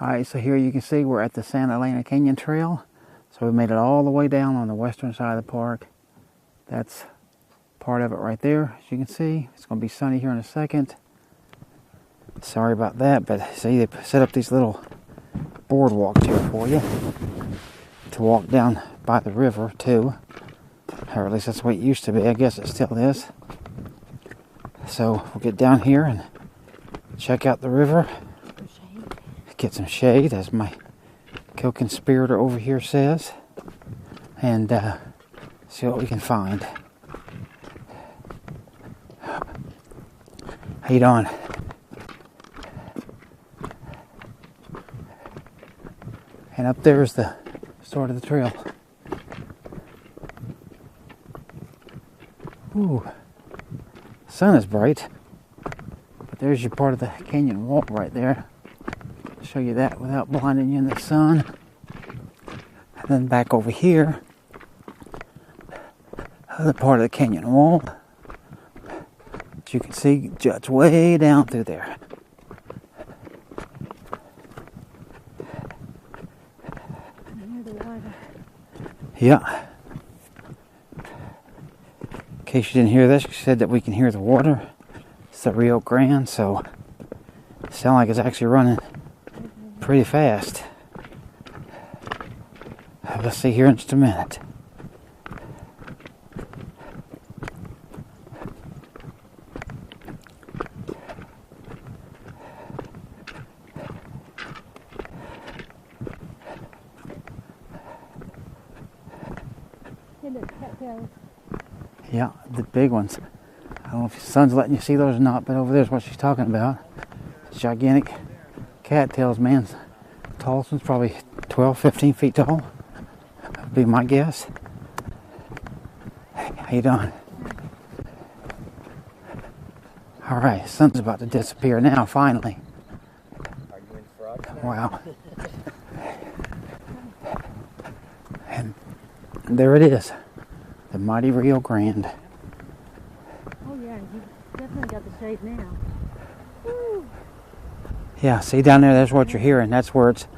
Alright, so here you can see we're at the Santa Elena Canyon Trail. So we made it all the way down on the western side of the park. That's part of it right there, as you can see. It's going to be sunny here in a second. Sorry about that, but see, they set up these little boardwalks here for you to walk down by the river too. Or at least that's the way it used to be. I guess it still is. So we'll get down here and check out the river. Get some shade, as my co-conspirator over here says, and see what we can find. How you doing? And up there is the start of the trail. Ooh, sun is bright, but there's your part of the canyon wall right there. Show you that without blinding you in the sun. And then back over here, other part of the canyon wall that you can see juts way down through there. Yeah. In case you didn't hear this, she said that we can hear the water. It's the Rio Grande, so it sounds like it's actually running pretty fast. Let's see here in just a minute. Yeah, the big ones. I don't know if the sun's letting you see those or not, but over there's what she's talking about. It's gigantic cattails, man. The tallest one's probably 12, 15 feet tall. That'd be my guess. Hey, how you doing? Alright, sun's about to disappear now, finally. Are you in frog? Wow. And there it is. The mighty Rio Grande. Oh yeah, you definitely got the shade now. Woo. Yeah, see down there, that's what you're hearing. That's where it's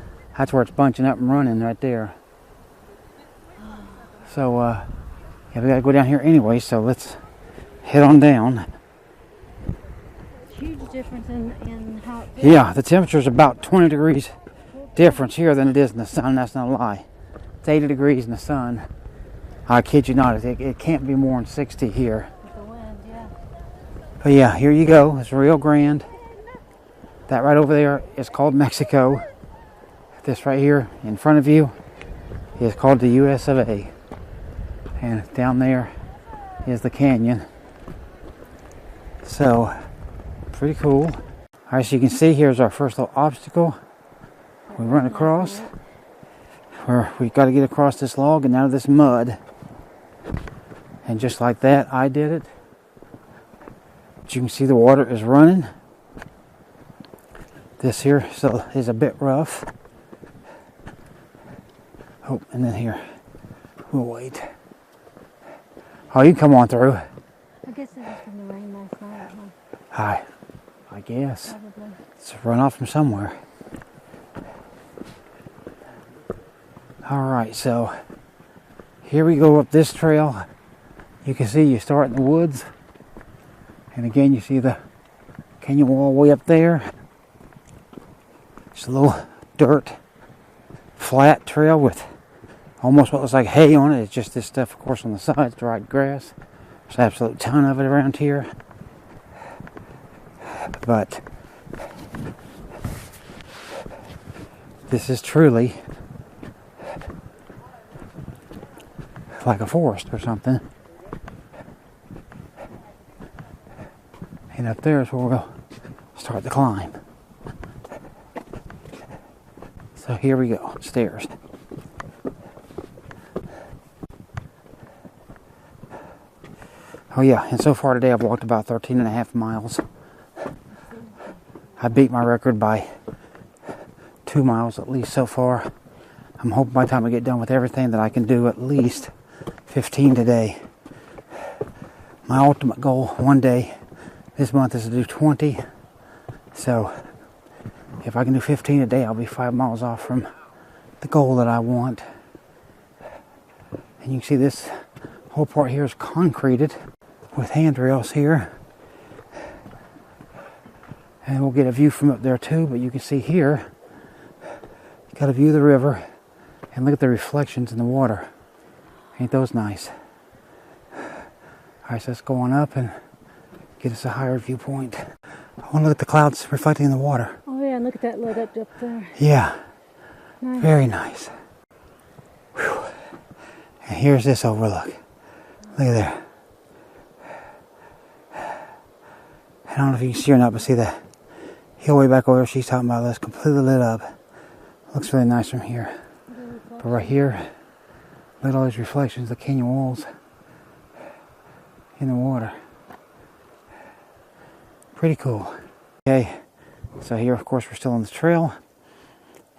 bunching up and running right there. So yeah, we gotta go down here anyway, so let's head on down. Huge difference in how it feels. Yeah, the temperature's about 20 degrees difference here than it is in the sun. That's not a lie. It's 80 degrees in the sun. I kid you not, it can't be more than 60 here. With the wind, yeah. But yeah, here you go. It's Rio Grande. That right over there is called Mexico. This right here in front of you is called the US of A. And down there is the canyon. So, pretty cool. Alright, so you can see here's our first little obstacle. We run across. Where we got to get across this log and out of this mud. And just like that, I did it. But you can see the water is running. This here still is a bit rough. Oh, and then here, we'll wait. Oh, you can come on through. I guess it was from the rain last night, huh? I guess. Probably. It's a runoff from somewhere. Alright, so here we go up this trail. You can see you start in the woods. And again, you see the canyon wall way up there. Just a little dirt, flat trail with almost what looks like hay on it. It's just this stuff, of course, on the sides, dried grass. There's an absolute ton of it around here. But this is truly like a forest or something. And up there is where we'll start the climb. So here we go, stairs. Oh yeah, and so far today I've walked about 13 and a half miles. I beat my record by 2 miles at least so far. I'm hoping by the time I get done with everything that I can do at least 15 today. My ultimate goal one day this month is to do 20. So If I can do 15 a day, I'll be 5 miles off from the goal that I want. And you can see this whole part here is concreted with handrails here. And we'll get a view from up there too, but you can see here, you got a view of the river, and look at the reflections in the water. Ain't those nice? Alright, so let's go on up and get us a higher viewpoint. I want to look at the clouds reflecting in the water. Oh yeah, and look at that light up there. Yeah, Nice. very nice. Whew. And here's this overlook. Look at there. I don't know if you can see or not, but see the hill way back over there she's talking about, that's completely lit up. Looks really nice from here. But right here, look at all these reflections, the canyon walls in the water. Pretty cool. Okay, so here of course we're still on the trail,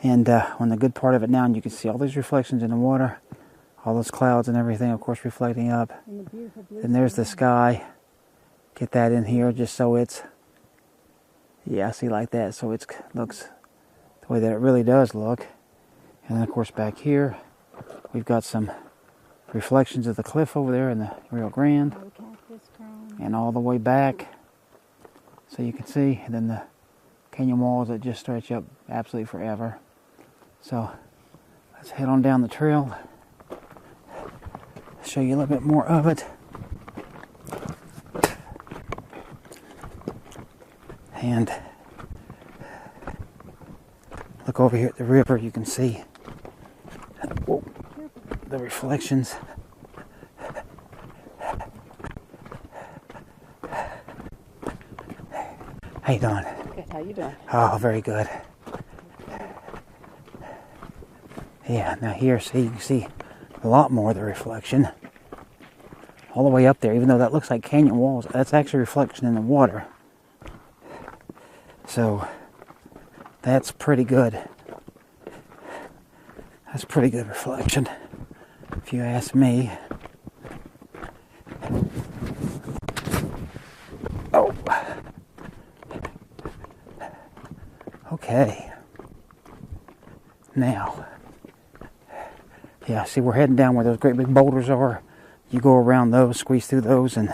and on the good part of it now, and you can see all these reflections in the water, all those clouds and everything of course reflecting up. And the beautiful blue Then there's the sky. Get that in here just so it's, yeah, see, like that, so it looks the way that it really does look. And then of course back here we've got some reflections of the cliff over there in the Rio Grande, and all the way back, so you can see, and then the canyon walls that just stretch up absolutely forever. So let's head on down the trail, show you a little bit more of it. And look over here at the river, you can see the reflections. How you doing? Good, how you doing? Oh, very good. Yeah, now here, see, you can see a lot more of the reflection. All the way up there, even though that looks like canyon walls, that's actually reflection in the water. So, that's pretty good. That's pretty good reflection, if you ask me. Oh. Okay. Now, yeah, see, we're heading down where those great big boulders are. You go around those, squeeze through those, and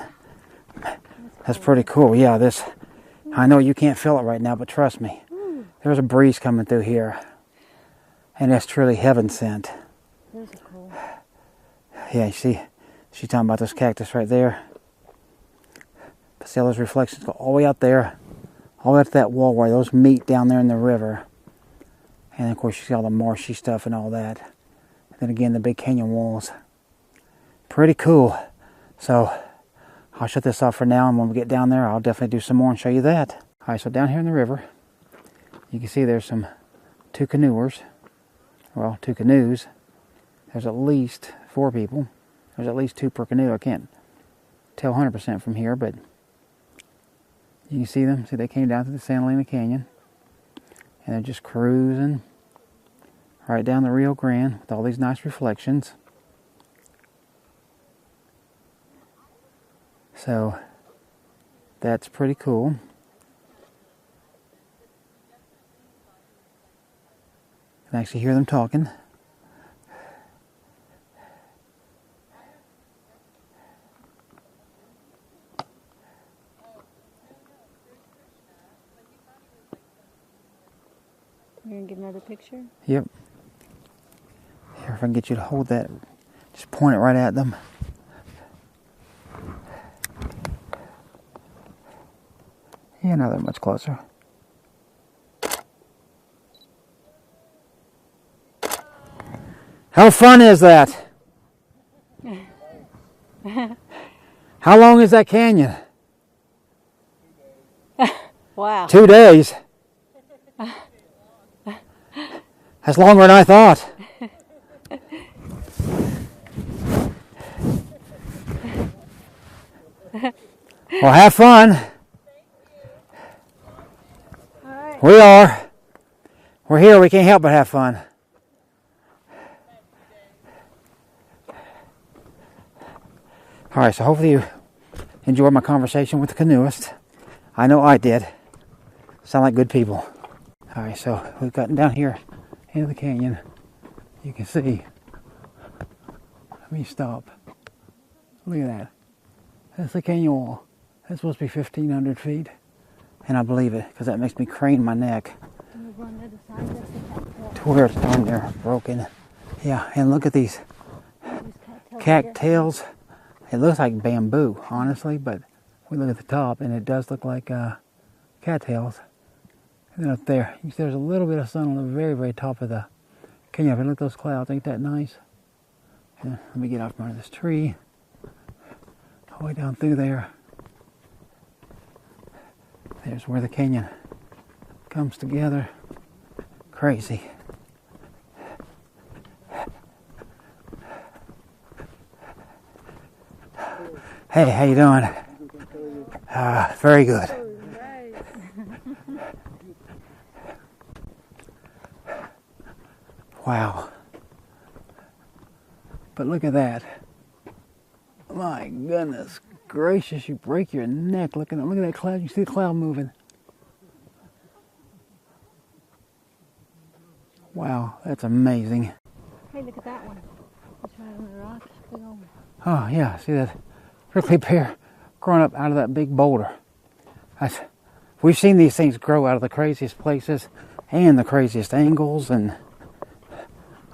that's pretty cool. Yeah, this, I know you can't feel it right now, but trust me, there's a breeze coming through here, and that's truly heaven sent. Those are cool. Yeah, you see, she's talking about this cactus right there. But see all those reflections go all the way out there, all the way up to that wall where those meet down there in the river. And of course you see all the marshy stuff and all that. And then again, the big canyon walls. Pretty cool. So I'll shut this off for now, and when we get down there, I'll definitely do some more and show you that. All right, so down here in the river, you can see there's two canoers. Well, 2 canoes. There's at least 4 people. There's at least 2 per canoe. I can't tell 100% from here, but you can see them. See, they came down to the Santa Elena Canyon, and they're just cruising right down the Rio Grande with all these nice reflections. So that's pretty cool. You can actually hear them talking. You're gonna get another picture? Yep. Here, if I can get you to hold that, just point it right at them. Yeah, now they're much closer. How fun is that? How long is that canyon? Wow. 2 days. That's longer than I thought. Well, have fun. All right. We are. We're here. We can't help but have fun. All right, so hopefully you enjoyed my conversation with the canoeist. I know I did. Sound like good people. Alright, so we've gotten down here into the canyon. You can see. Let me stop. Look at that. That's the canyon wall. That's supposed to be 1,500 feet. And I believe it, because that makes me crane my neck to where it's darn near broken. Yeah, and look at these cattails. It looks like bamboo, honestly, but we look at the top and it does look like cattails. And then up there, you see there's a little bit of sun on the very, very top of the canyon. Look at those clouds, ain't that nice? And let me get off from under this tree. All the way down through there. There's where the canyon comes together. Crazy. Hey, how you doing? Very good. Wow. But look at that. My goodness gracious, you break your neck looking at that cloud. You see the cloud moving. Wow, that's amazing. Hey, look at that one. It's right on the rock. Big old... Oh yeah, see that prickly pear growing up out of that big boulder. We've seen these things grow out of the craziest places and the craziest angles, and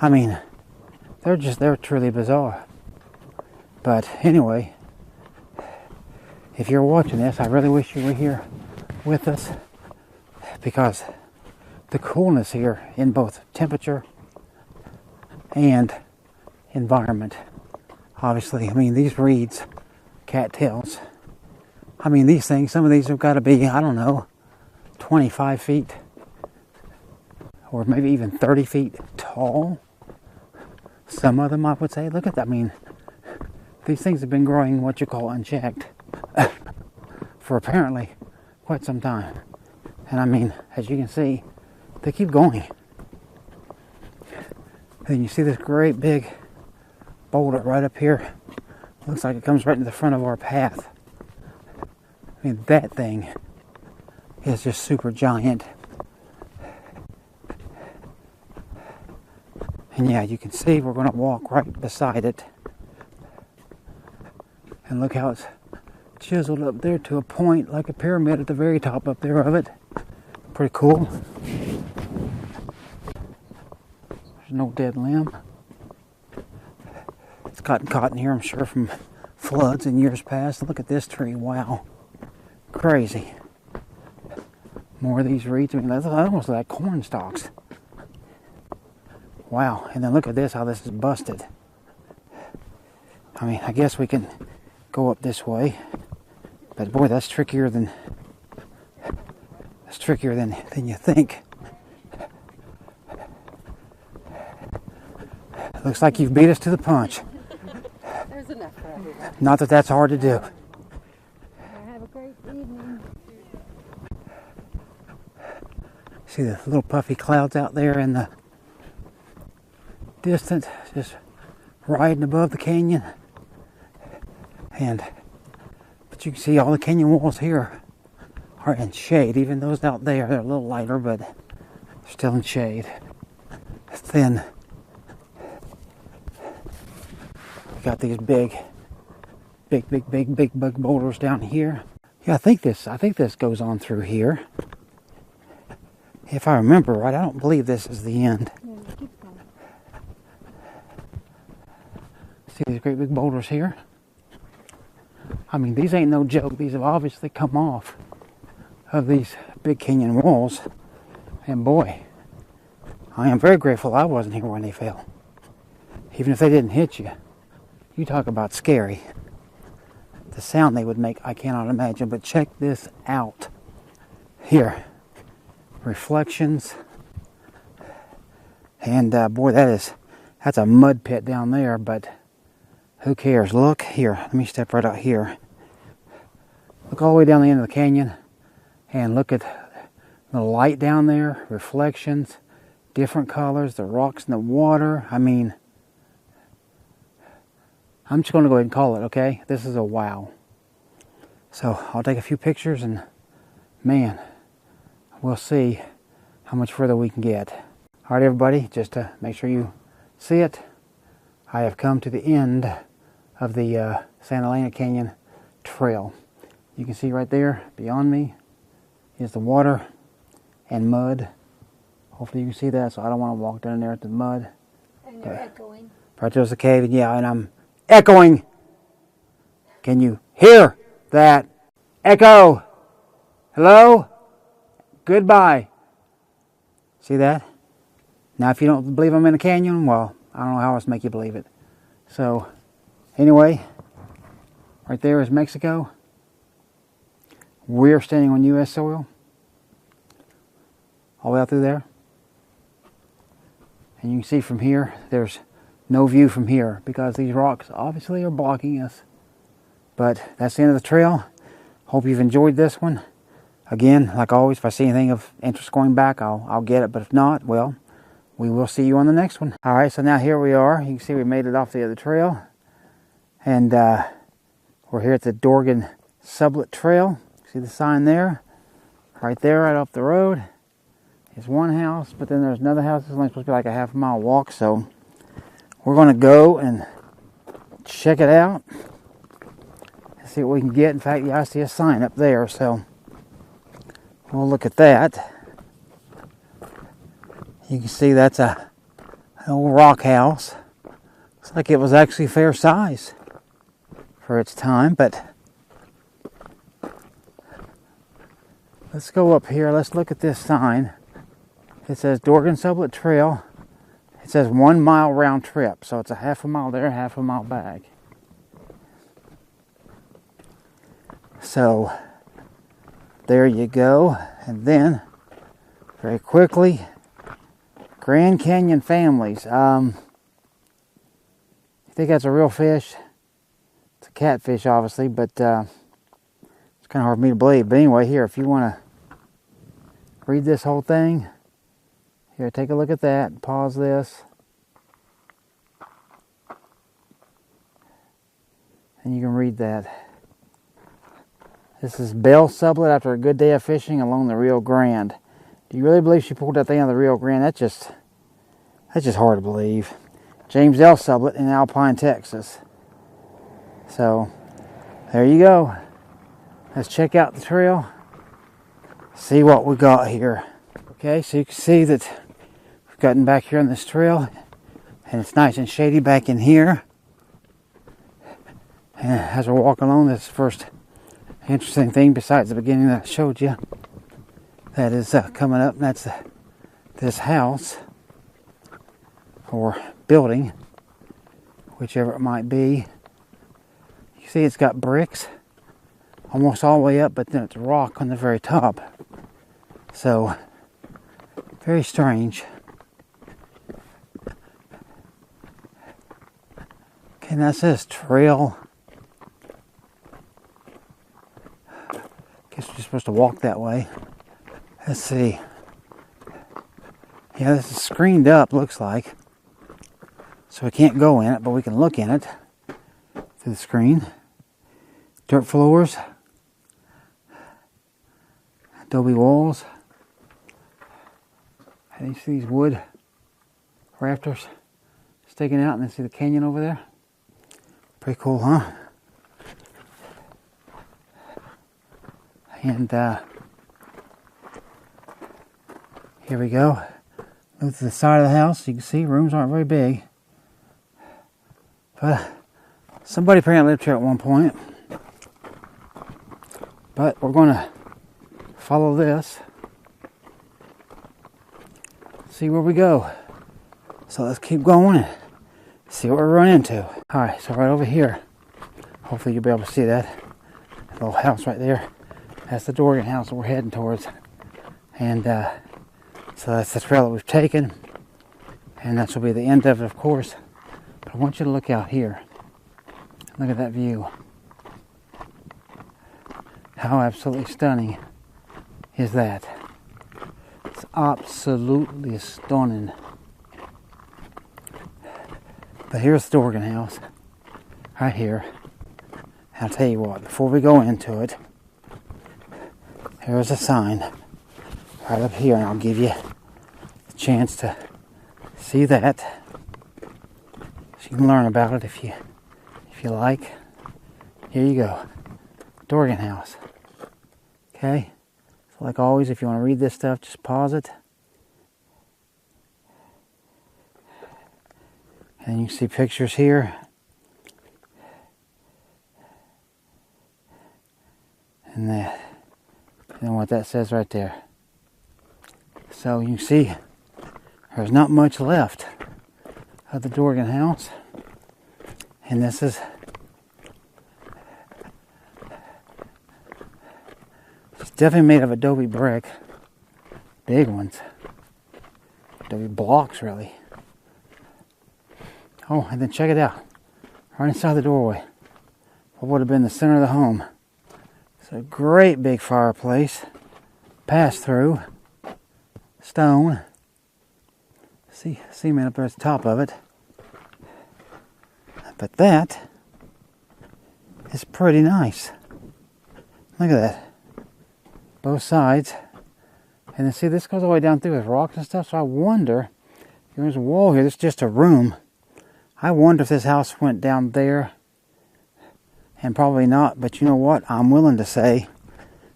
I mean, they're truly bizarre. But anyway, if you're watching this, I really wish you were here with us, because the coolness here in both temperature and environment. Obviously, I mean, these reeds, cattails, I mean, these things, some of these have got to be, I don't know, 25 feet or maybe even 30 feet tall. Some of them, I would say. Look at that. I mean, these things have been growing what you call unchecked for apparently quite some time. And I mean, as you can see, they keep going. And you see this great big boulder right up here. Looks like it comes right into the front of our path. I mean, that thing is just super giant. And yeah, you can see we're going to walk right beside it. And look how it's chiseled up there to a point like a pyramid at the very top up there of it. Pretty cool. There's no dead limb. It's gotten caught in here, I'm sure, from floods in years past. Look at this tree. Wow. Crazy. More of these reeds. I mean, that's almost like corn stalks. Wow. And then look at this, how this is busted. I mean, I guess we can go up this way. But boy, that's trickier than you think. Looks like you've beat us to the punch. There's enough for everyone. Not that that's hard to do. Have a great evening. See the little puffy clouds out there in the distance, just riding above the canyon. But you can see all the canyon walls here are in shade. Even those out there, they're a little lighter, but they're still in shade. Thin. We got these big boulders down here. Yeah, I think this goes on through here. If I remember right, I don't believe this is the end. See these great big boulders here? I mean, these ain't no joke. These have obviously come off of these big canyon walls. And boy, I am very grateful I wasn't here when they fell. Even if they didn't hit you. You talk about scary. The sound they would make, I cannot imagine. But check this out. Here. Reflections. And boy, that's a mud pit down there, but who cares? Look here. Let me step right out here. Look all the way down the end of the canyon and look at the light down there, reflections, different colors, the rocks in the water. I mean, I'm just going to go ahead and call it, okay? This is a wow. So I'll take a few pictures and man, we'll see how much further we can get. All right, everybody, just to make sure you see it, I have come to the end of the Santa Elena Canyon trail. You can see right there beyond me is the water and mud. Hopefully you can see that, so I don't want to walk down there at the mud. And you're echoing. Right there's the cave, and yeah, and I'm echoing. Can you hear that echo? Hello? Goodbye. See that? Now if you don't believe I'm in a canyon, well, I don't know how else to make you believe it. So, anyway, right there is Mexico. We're standing on U.S. soil. All the way out through there. And you can see from here, there's no view from here because these rocks obviously are blocking us. But that's the end of the trail. Hope you've enjoyed this one. Again, like always, if I see anything of interest going back, I'll get it. But if not, well, we will see you on the next one. All right, so now here we are. You can see we made it off the other trail. And we're here at the Dorgan and Sublett trail. See the sign there? Right there, right off the road. It's one house, but then there's another house. It's only supposed to be like a half-mile walk, so we're going to go and check it out. See what we can get. In fact, yeah, I see a sign up there, so we'll look at that. You can see that's an old rock house. Looks like it was actually fair size for its time, but let's go up here. Let's look at this sign. It says Dorgan and Sublett Trail. It says 1 mile round trip, so it's a half a mile there, half a mile back. So there you go. And then very quickly, Grand Canyon families. You think that's a real fish? It's a catfish, obviously, but it's kind of hard for me to believe. But anyway, here, if you want to read this whole thing, here, take a look at that. Pause this. And you can read that. This is Belle Sublett after a good day of fishing along the Rio Grande. Do you really believe she pulled that thing on the Rio Grande? That's just hard to believe. James L. Sublett in Alpine, Texas. So, there you go. Let's check out the trail. See what we got here. Okay, so you can see that we've gotten back here on this trail. And it's nice and shady back in here. And as we're walking along, this first interesting thing besides the beginning that I showed you that is coming up, and that's this house or building, whichever it might be. You see it's got bricks almost all the way up, but then it's rock on the very top. So very strange. Okay, that says trail. Guess we're just supposed to walk that way. Let's see. Yeah, this is screened up, looks like. So we can't go in it, but we can look in it through the screen. Dirt floors. Adobe walls. And you see these wood rafters sticking out, and then see the canyon over there. Pretty cool, huh? And here we go. Move to the side of the house. You can see rooms aren't very big. But somebody apparently lived here at one point. But we're going to follow this. See where we go. So let's keep going and see what we run into. Alright, so right over here. Hopefully you'll be able to see that little house right there. That's the Dorgan house that we're heading towards. And so that's the trail that we've taken. And that will be the end of it, of course. But I want you to look out here. Look at that view. How absolutely stunning is that? It's absolutely stunning. But here's the Dorgan house. Right here. I'll tell you what, before we go into it, here's a sign right up here, and I'll give you chance to see that. So you can learn about it if you like. Here you go. Dorgan House. Okay? So like always, if you want to read this stuff, just pause it. And you can see pictures here. And that. And then what that says right there. So you can see there's not much left of the Dorgan House. And this is it's definitely made of adobe brick. Big ones. Adobe blocks, really. Oh, and then check it out. Right inside the doorway. What would have been the center of the home. It's a great big fireplace. Pass through. Stone. See cement up there at the top of it. But that is pretty nice. Look at that. Both sides. And then see, this goes all the way down through with rocks and stuff. So I wonder, there's a wall here. This is just a room. I wonder if this house went down there. And probably not. But you know what? I'm willing to say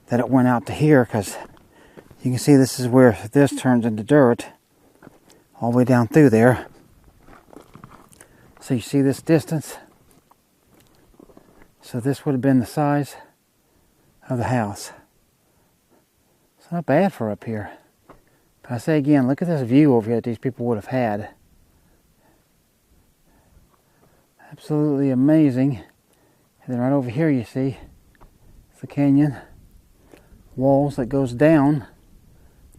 that it went out to here. Because you can see this is where this turns into dirt. All the way down through there. So you see this distance? So this would have been the size of the house. It's not bad for up here. But I say again, look at this view over here that these people would have had. Absolutely amazing. And then right over here you see it's the canyon. Walls that goes down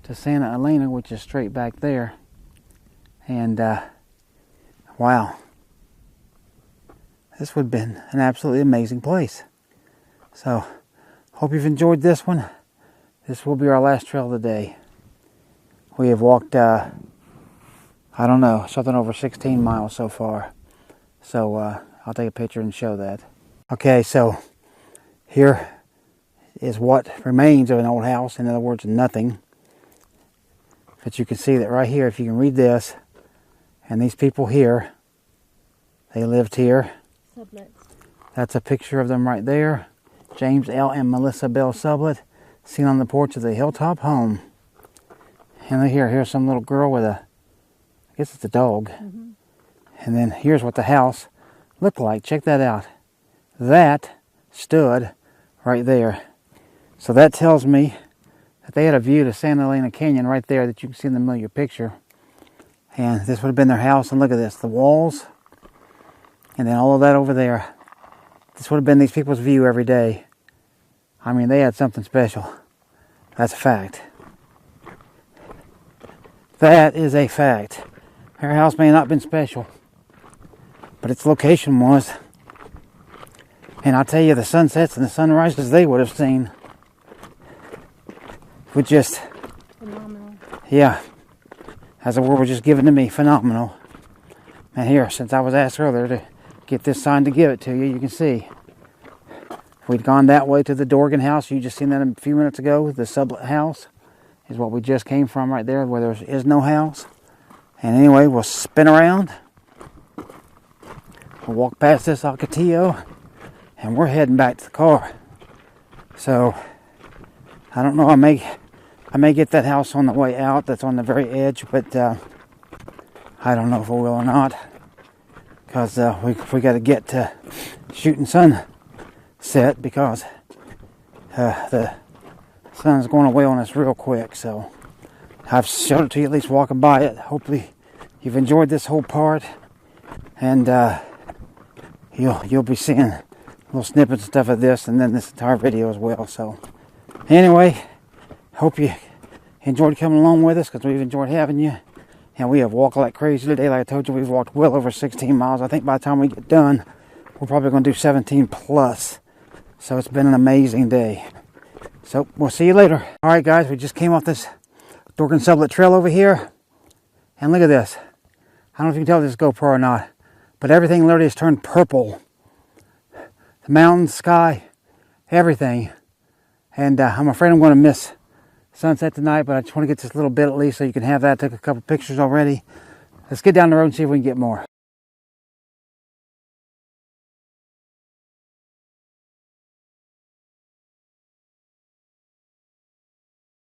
to Santa Elena, which is straight back there. And wow. This would have been an absolutely amazing place. So, hope you've enjoyed this one. This will be our last trail of the day. We have walked, I don't know, something over 16 miles so far. So, I'll take a picture and show that. Okay, so here is what remains of an old house. In other words, nothing. But you can see that right here, if you can read this, and these people here, they lived here. Sublett. That's a picture of them right there. James L. and Melissa Bell Sublett, seen on the porch of the hilltop home. And look here, here's some little girl with a, I guess it's a dog. Mm-hmm. And then here's what the house looked like. Check that out. That stood right there. So that tells me that they had a view to Santa Elena Canyon right there that you can see in the middle of your picture. And this would have been their house. And look at this, the walls. And then all of that over there. This would have been these people's view every day. I mean, they had something special. That's a fact. That is a fact. Their house may not have been special, but its location was. And I'll tell you, the sunsets and the sunrises they would have seen were just phenomenal. Yeah, as the word was just given to me, phenomenal. And here, since I was asked earlier to get this sign to give it to you, you can see. If we'd gone that way to the Dorgan house, you just seen that a few minutes ago, the Sublett house is what we just came from right there, where there is no house. And anyway, we'll spin around. We'll walk past this Ocotillo, and we're heading back to the car. So, I don't know, I may get that house on the way out that's on the very edge, but I don't know if I will or not. Because we got to get to shooting sunset because the sun's going away on us real quick. So I've showed it to you, at least walking by it. Hopefully you've enjoyed this whole part, and you'll be seeing little snippets and stuff of this, and then this entire video as well. So anyway, hope you enjoyed coming along with us, because we've enjoyed having you. And we have walked like crazy today. Like I told you, we've walked well over 16 miles. I think by the time we get done, we're probably going to do 17 plus. So it's been an amazing day. So we'll see you later. All right, guys, we just came off this Dorgan and Sublett trail over here. And look at this. I don't know if you can tell if this is GoPro or not, but everything literally has turned purple. The mountains, sky, everything. And I'm afraid I'm going to miss sunset tonight, but I just want to get this little bit at least so you can have that. Took a couple pictures already. Let's get down the road and see if we can get more.